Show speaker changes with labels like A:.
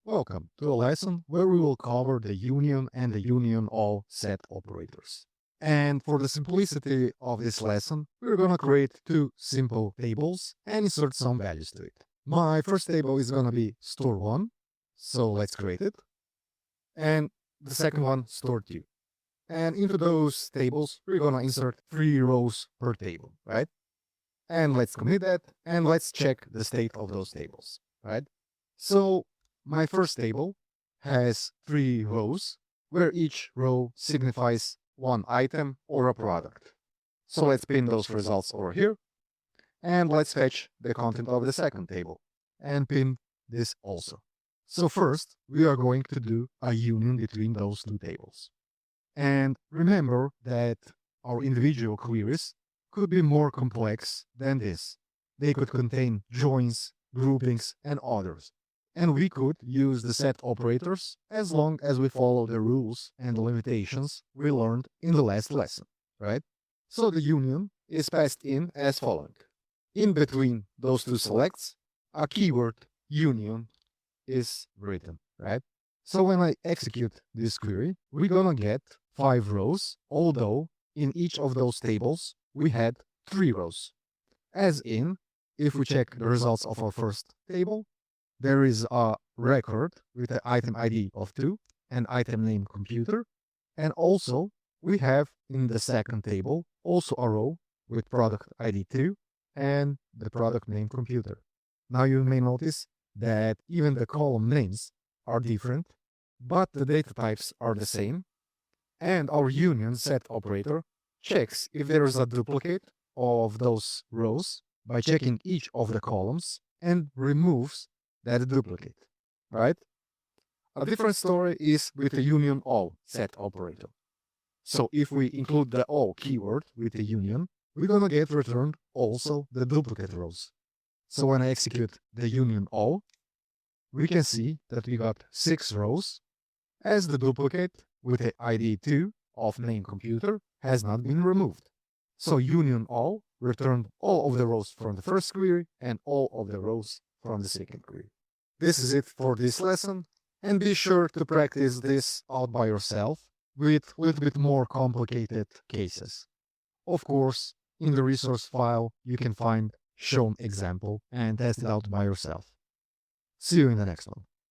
A: Welcome to a lesson where we will cover the union and the union-all set operators. And for the simplicity of this lesson, we're going to create two simple tables and insert some values to it. My first table is going to be store1, so let's create it. And the second one, store2. And into those tables, we're going to insert 3 rows per table, right? And let's commit that, and let's check the state of those tables, right? So my first table has 3 rows, where each row signifies one item or a product. So let's pin those results over here, and let's fetch the content of the second table, and pin this also. So first, we are going to do a union between those two tables. And remember that our individual queries could be more complex than this. They could contain joins, groupings, and others. And we could use the set operators as long as we follow the rules and limitations we learned in the last lesson, right? So the union is passed in as following. In between those two selects, a keyword union is written, right? So when I execute this query, we're gonna get 5 rows, although in each of those tables, we had 3 rows. As in, if we check the results of our first table, there is a record with the item ID of 2 and item name computer. And also, we have in the second table also a row with product ID 2 and the product name computer. Now you may notice that even the column names are different, but the data types are the same. And our union set operator checks if there is a duplicate of those rows by checking each of the columns and removes that duplicate, right? A different story is with the union all set operator. So if we include the all keyword with the union, we're gonna get returned also the duplicate rows. So when I execute the union all, we can see that we got 6 rows as the duplicate with the ID 2 of name computer has not been removed. So union all returned all of the rows from the first query and all of the rows from the second query. This is it for this lesson, and be sure to practice this out by yourself with a little bit more complicated cases. Of course, in the resource file, you can find shown example and test it out by yourself. See you in the next one.